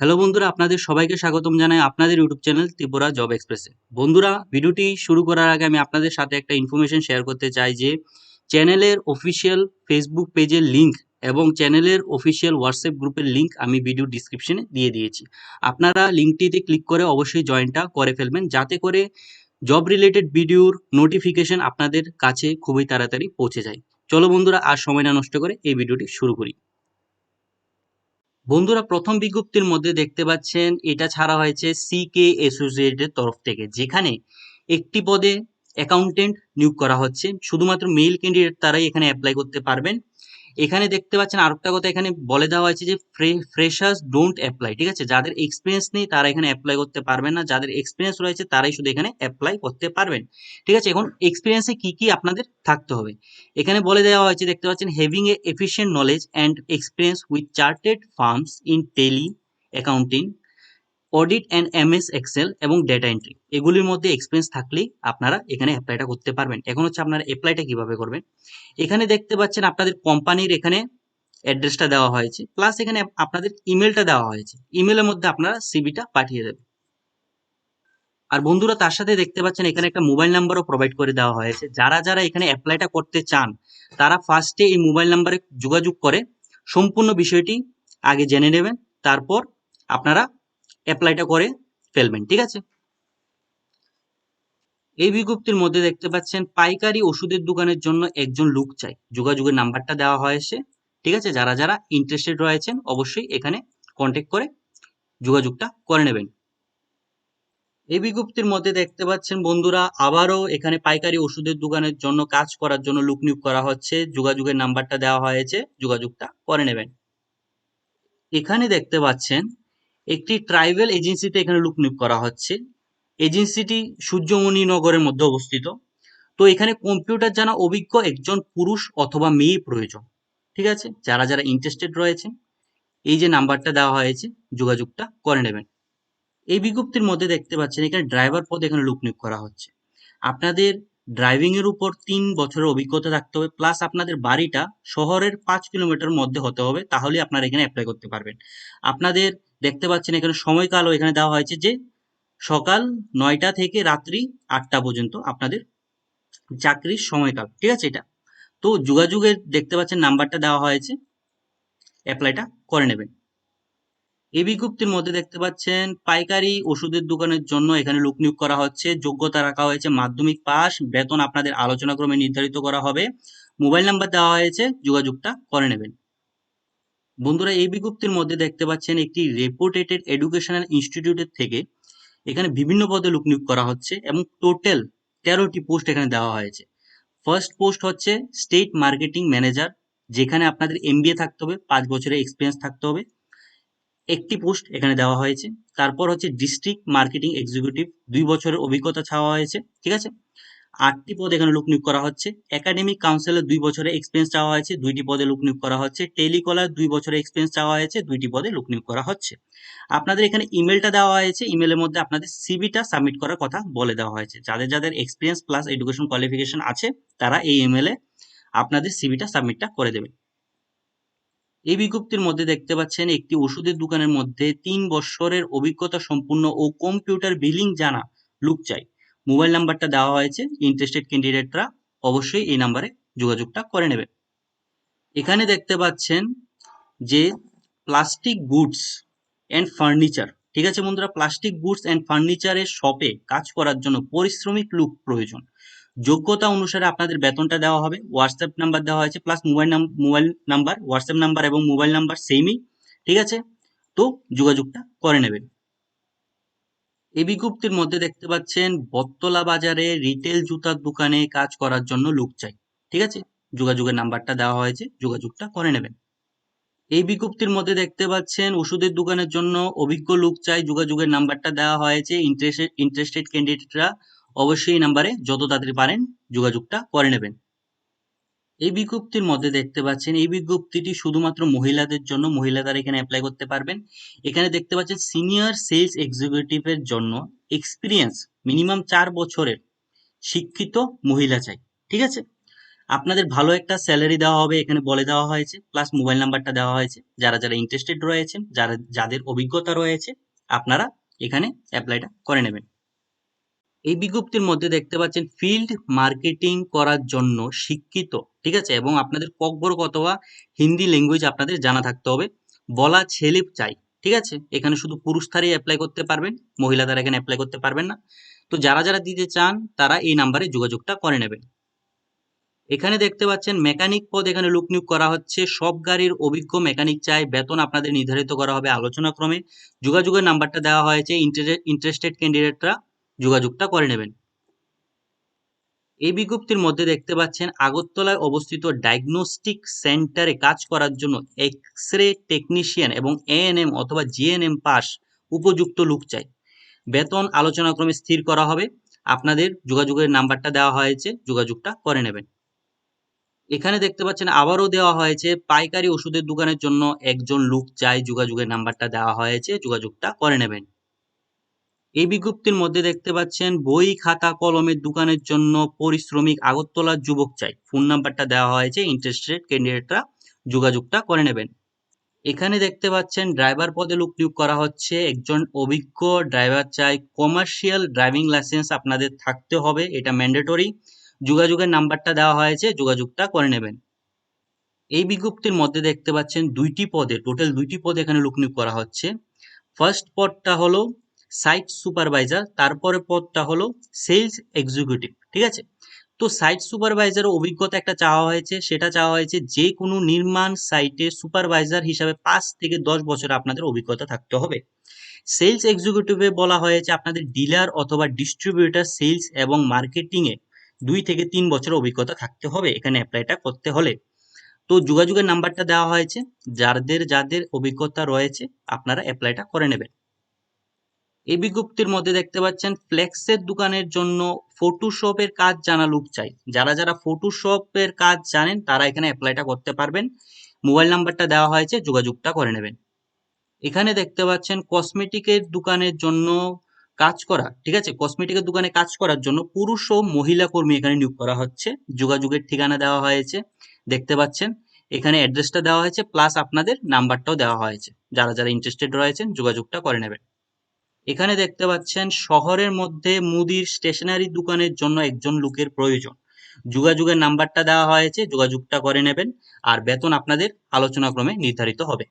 Hello বন্ধুরা, আপনাদের সবাইকে স্বাগতম জানাই আপনাদের ইউটিউব চ্যানেল ত্রিপুরা জব এক্সপ্রেসে। বন্ধুরা, ভিডিওটি শুরু করার আগে আমি আপনাদের সাথে একটা ইনফরমেশন শেয়ার করতে চাই যে চ্যানেলের অফিসিয়াল ফেসবুক পেজের লিঙ্ক এবং চ্যানেলের অফিসিয়াল হোয়াটসঅ্যাপ গ্রুপের লিঙ্ক আমি ভিডিও ডিসক্রিপশনে দিয়ে দিয়েছি। আপনারা লিঙ্কটিতে ক্লিক করে অবশ্যই জয়েনটা করে ফেলবেন, যাতে করে জব রিলেটেড ভিডিওর নোটিফিকেশন আপনাদের কাছে খুবই তাড়াতাড়ি পৌঁছে যায়। চলো বন্ধুরা, আর সময় না নষ্ট করে এই ভিডিওটি শুরু করি। বন্ধুরা, প্রথম বিজ্ঞপ্তির মধ্যে দেখতে পাচ্ছেন এটা ছাড়া হয়েছে সিকে অ্যাসোসিয়েটের তরফ থেকে, যেখানে একটি পদে অ্যাকাউন্টেন্ট নিয়োগ করা হচ্ছে। শুধুমাত্র মেল ক্যান্ডিডেট তারাই এখানে অ্যাপ্লাই করতে পারবেন। এখানে দেখতে পাচ্ছেন আরেকটা কথা এখানে বলে দেওয়া হয়েছে যে ফ্রেশার্স ডোন্ট অ্যাপ্লাই। ঠিক আছে, যাদের এক্সপিরিয়েন্স নেই তারা এখানে অ্যাপ্লাই করতে পারবেন না, যাদের এক্সপিরিয়েন্স রয়েছে তারাই শুধু এখানে অ্যাপ্লাই করতে পারবেন। ঠিক আছে, এখন এক্সপিরিয়েন্সে কি কি আপনাদের থাকতে হবে এখানে বলে দেওয়া হয়েছে। দেখতে পাচ্ছেন having a efficient knowledge and experience with chartered firms in Tally accounting, audit and MS Excel এবং ডেটা এন্ট্রি, এগুলির মধ্যে এক্সপিরিয়েন্স থাকলেই আপনারা এখানে অ্যাপ্লাইটা করতে পারবেন। এখন হচ্ছে আপনারা অ্যাপ্লাইটা কিভাবে করবেন। এখানে দেখতে পাচ্ছেন আপনাদের কোম্পানির এখানে অ্যাড্রেসটা দেওয়া হয়েছে, প্লাস এখানে আপনাদের ইমেলটা দেওয়া হয়েছে। ইমেলের মধ্যে আপনারা সিভিটা পাঠিয়ে দেবেন। আর বন্ধুরা, তার সাথে দেখতে পাচ্ছেন এখানে একটা মোবাইল নাম্বারও প্রোভাইড করে দেওয়া হয়েছে। যারা যারা এখানে অ্যাপ্লাইটা করতে চান তারা ফার্স্টে এই মোবাইল নাম্বারে যোগাযোগ করে সম্পূর্ণ বিষয়টি আগে জেনে নেবেন, তারপর আপনারা অ্যাপ্লাইটা করে ফেলবেন। ঠিক আছে, এই বিজ্ঞপ্তির মধ্যে দেখতে পাচ্ছেন পাইকারি ওষুধের দোকানের জন্য একজন লোক চাই, যোগাযোগের নাম্বারটা দেওয়া হয়েছে। ঠিক আছে, যারা যারা ইন্টারেস্টেড রয়েছেন অবশ্যই এখানে কন্ট্যাক্ট করে যোগাযোগটা করে নেবেন। এই বিজ্ঞপ্তির মধ্যে দেখতে পাচ্ছেন বন্ধুরা, আবারও এখানে পাইকারি ওষুধের দোকানের জন্য কাজ করার জন্য লোক নিয়োগ করা হচ্ছে। যোগাযোগের নাম্বারটা দেওয়া হয়েছে, যোগাযোগটা করে নেবেন। এখানে দেখতে পাচ্ছেন একটি ট্রাইবেল এজেন্সিতে এখানে লোক নিয়োগ করা হচ্ছে। এজেন্সিটি সূর্যমণি নগরের মধ্যে অবস্থিত। তো এখানে কম্পিউটার জানা অভিজ্ঞ একজন পুরুষ অথবা মেয়ে প্রয়োজন। ঠিক আছে, যারা যারা ইন্টারেস্টেড রয়েছেন এই যে নাম্বারটা দেওয়া হয়েছে যোগাযোগটা করে নেবেন। এই বিজ্ঞপ্তির মধ্যে দেখতে পাচ্ছেন এখানে ড্রাইভার পদে এখানে লোক নিয়োগ করা হচ্ছে। আপনাদের ড্রাইভিং এর উপর 3 বছরের অভিজ্ঞতা থাকতে হবে, প্লাস আপনাদের বাড়িটা শহরের 5 কিলোমিটার মধ্যে হতে হবে, তাহলে আপনারা এখানে অ্যাপ্লাই করতে পারবেন। আপনাদের দেখতে পাচ্ছেন এখানে সময়কালও এখানে দেওয়া হয়েছে যে সকাল 9টা থেকে রাত্রি 8টা পর্যন্ত আপনাদের চাকরির সময়কাল। ঠিক আছে, এটা তো যোগাযোগের দেখতে পাচ্ছেন নাম্বারটা দেওয়া হয়েছে, অ্যাপ্লাইটা করে নেবেন। এই বিজ্ঞপ্তির মধ্যে দেখতে পাচ্ছেন পাইকারি ওষুধের দোকানের জন্য এখানে লোক নিয়োগ করা হচ্ছে। যোগ্যতা রাখা হয়েছে মাধ্যমিক পাস, বেতন আপনাদের আলোচনাক্রমে নির্ধারিত করা হবে। মোবাইল নাম্বার দেওয়া হয়েছে, যোগাযোগটা করে নেবেন। বন্ধুরা, এই বিজ্ঞপ্তির মধ্যে দেখতে পাচ্ছেন একটি রেপুটেটেড এডুকেশনাল ইনস্টিটিউটের থেকে এখানে বিভিন্ন পদে লোক নিয়োগ করা হচ্ছে এবং টোটাল 13টি পোস্ট এখানে দেওয়া হয়েছে। ফার্স্ট পোস্ট হচ্ছে স্টেট মার্কেটিং ম্যানেজার, যেখানে আপনাদের এমবিএ থাকতে হবে, 5 বছরের এক্সপিরিয়েন্স থাকতে হবে। একটি পোস্ট এখানে দেওয়া হয়েছে। তারপর হচ্ছে ডিস্ট্রিক্ট মার্কেটিং এক্সিকিউটিভ, 2 বছরের অভিজ্ঞতা চাওয়া হয়েছে। ঠিক আছে, 8টি পদে এখানে লোক নিয়োগ করা হচ্ছে। একাডেমিক কাউন্সিলের 2 বছরের এক্সপিরিয়েন্স চাওয়া হয়েছে, 2টি পদে লোক নিয়োগ করা হচ্ছে। টেলিকলার 2 বছরের এক্সপিরিয়েন্স চাওয়া হয়েছে, 2টি পদে লোক নিয়োগ করা হচ্ছে। আপনাদের এখানে ইমেলটা দেওয়া হয়েছে, ইমেলের মধ্যে আপনাদের সিভিটা সাবমিট করার কথা বলে দেওয়া হয়েছে। যাদের যাদের এক্সপিরিয়েন্স প্লাস এডুকেশন কোয়ালিফিকেশন আছে তারা এই ইমেলে আপনাদের সিভিটা সাবমিটটা করে দেবেন। এই বিজ্ঞপ্তির মধ্যে দেখতে পাচ্ছেন একটি ওষুধের দোকানের মধ্যে 3 বছরের অভিজ্ঞতা সম্পূর্ণ ও কম্পিউটার বিলিং জানা লোক চাই। মোবাইল নাম্বারটা দেওয়া হয়েছে, ইন্টারেস্টেড ক্যান্ডিডেটরা অবশ্যই এই নাম্বারে যোগাযোগটা করে নেবে। এখানে দেখতে পাচ্ছেন যে প্লাস্টিক গুডস অ্যান্ড ফার্নিচার। ঠিক আছে বন্ধুরা, প্লাস্টিক গুডস অ্যান্ড ফার্নিচারের শপে কাজ করার জন্য পরিশ্রমিক লোক প্রয়োজন। যোগ্যতা অনুসারে আপনাদের বেতনটা দেওয়া হবে। হোয়াটসঅ্যাপ নাম্বার দেওয়া হয়েছে, plus mobile number, WhatsApp number এবং মোবাইল নাম্বার সেমই। ঠিক আছে, তো যোগাযোগটা করে নেবেন। এই বিজ্ঞপ্তির মধ্যে দেখতে পাচ্ছেন বটতলা বাজারে রিটেল জুতার দোকানে কাজ করার জন্য লোক চাই। ঠিক আছে, যোগাযোগের নাম্বারটা দেওয়া হয়েছে, যোগাযোগটা করে নেবেন। এই বিজ্ঞপ্তির মধ্যে দেখতে পাচ্ছেন ওষুধের দোকানের জন্য অভিজ্ঞ লোক চাই, যোগাযোগের নাম্বারটা দেওয়া হয়েছে। ইন্টারেস্টেড ক্যান্ডিডেটরা অবশ্যই এই নাম্বারে যত তাড়াতাড়ি পারেন যোগাযোগটা করে নেবেন। এই বিজ্ঞপ্তির মধ্যে দেখতে পাচ্ছেন এই বিজ্ঞপ্তিটি শুধুমাত্র মহিলাদের জন্য, মহিলারা এখানে অ্যাপ্লাই করতে পারবেন। এখানে দেখতে পাচ্ছেন সিনিয়র সেলস এক্সিকিউটিভের জন্য এক্সপিরিয়েন্স মিনিমাম 4 বছরের শিক্ষিত মহিলা চাই। ঠিক আছে, আপনাদের ভালো একটা স্যালারি দেওয়া হবে এখানে বলে দেওয়া হয়েছে, প্লাস মোবাইল নাম্বারটা দেওয়া হয়েছে। যারা যারা ইন্টারেস্টেড রয়েছেন, যাদের অভিজ্ঞতা রয়েছে, আপনারা এখানে অ্যাপ্লাইটা করে নেবেন। এই বিজ্ঞপ্তির মধ্যে দেখতে পাচ্ছেন ফিল্ড মার্কেটিং করার জন্য শিক্ষিত, ঠিক আছে, এবং আপনাদের ককবরক অথবা হিন্দি ল্যাঙ্গুয়েজ আপনাদের জানা থাকতে হবে। বলা ছেলে চাই, ঠিক আছে, এখানে শুধু পুরুষ তারাই অ্যাপ্লাই করতে পারবেন, মহিলা তারা এখানে অ্যাপ্লাই করতে পারবেন না। তো যারা যারা দিতে চান তারা এই নাম্বারে যোগাযোগটা করে নেবেন। এখানে দেখতে পাচ্ছেন মেকানিক পদ এখানে লোক নিয়োগ করা হচ্ছে, সব গাড়ির অভিজ্ঞ মেকানিক চাই, বেতন আপনাদের নির্ধারিত করা হবে আলোচনা ক্রমে। যোগাযোগের নাম্বারটা দেওয়া হয়েছে, ইন্টারেস্টেড ক্যান্ডিডেটরা যোগাযোগটা করে নেবেন। এই বিজ্ঞপ্তির মধ্যে দেখতে পাচ্ছেন আগরতলায় অবস্থিত ডায়াগনস্টিক সেন্টারে কাজ করার জন্য এক্স রে টেকনিশিয়ান এবং এএনএম অথবা জিএনএম পাস উপযুক্ত লোক চাই। বেতন আলোচনাক্রমে স্থির করা হবে। আপনাদের যোগাযোগের নাম্বারটা দেওয়া হয়েছে, যোগাযোগটা করে নেবেন। এখানে দেখতে পাচ্ছেন আবারও দেওয়া হয়েছে পাইকারি ওষুধের দোকানের জন্য একজন লোক চাই, যোগাযোগের নাম্বারটা দেওয়া হয়েছে, যোগাযোগটা করে নেবেন। এই বিজ্ঞপ্তির মধ্যে দেখতে পাচ্ছেন বই খাতা কলমের দোকানের জন্য পরিশ্রমিক আগরতলার যুবক চাই, ফোন নাম্বারটা দেওয়া হয়েছে, ইন্টারেস্টেড ক্যান্ডিডেটরা যোগাযোগটা করে নেবেন। এখানে দেখতে পাচ্ছেন ড্রাইভার পদে লোক নিয়োগ করা হচ্ছে, একজন অভিজ্ঞ ড্রাইভার চাই, কমার্শিয়াল ড্রাইভিং লাইসেন্স আপনাদের থাকতে হবে, এটা ম্যান্ডেটরি। যোগাযোগের নাম্বারটা দেওয়া হয়েছে, যোগাযোগটা করে নেবেন। এই বিজ্ঞপ্তির মধ্যে দেখতে পাচ্ছেন টোটাল দুইটি পদে এখানে লোক নিয়োগ করা হচ্ছে। ফার্স্ট পদটা হলো সাইট সুপারভাইজার, তারপরে পদটা হলো সেলস এক্সিকিউটিভ, ঠিক আছে। তো সাইট সুপারভাইজারের অভিজ্ঞতা একটা চাওয়া হয়েছে, সেটা চাওয়া হয়েছে যে কোনো নির্মাণ সাইটে সুপারভাইজার হিসাবে ৫ থেকে ১০ বছর আপনাদের অভিজ্ঞতা থাকতে হবে। সেলস এক্সিকিউটিভে বলা হয়েছে আপনাদের ডিলার অথবা ডিস্ট্রিবিউটর সেলস এবং মার্কেটিংয়ে ২ থেকে ৩ বছর অভিজ্ঞতা থাকতে হবে এখানে অ্যাপ্লাইটা করতে হলে। তো যোগাযোগের নাম্বারটা দেওয়া হয়েছে, যাদের যাদের অভিজ্ঞতা রয়েছে আপনারা অ্যাপ্লাইটা করে নেবেন। এই বিজ্ঞপ্তির মধ্যে দেখতে পাচ্ছেন ফ্লেক্সের দোকানের জন্য ফটোশপের কাজ জানা লোক চাই, যারা যারা ফটোশপের কাজ জানেন তারা এখানে অ্যাপ্লাইটা করতে পারবেন। মোবাইল নাম্বারটা দেওয়া হয়েছে, যোগাযোগটা করে নেবেন। এখানে দেখতে পাচ্ছেন কসমেটিকের দোকানের জন্য কাজ করা, ঠিক আছে, কসমেটিকের দোকানে কাজ করার জন্য পুরুষ ও মহিলা কর্মী এখানে নিয়োগ করা হচ্ছে। যোগাযোগের ঠিকানা দেওয়া হয়েছে, দেখতে পাচ্ছেন এখানে অ্যাড্রেসটা দেওয়া হয়েছে, প্লাস আপনাদের নাম্বারটাও দেওয়া হয়েছে, যারা যারা ইন্টারেস্টেড রয়েছেন যোগাযোগটা করে নেবেন। এখানে দেখতে পাচ্ছেন শহরের মধ্যে মুদির স্টেশনারি দোকানের জন্য একজন লোকের প্রয়োজন। যোগাযোগের নাম্বারটা দেওয়া হয়েছে, যোগাযোগটা করে নেবেন। আর বেতন আপনাদের আলোচনাক্রমে নির্ধারিত হবে।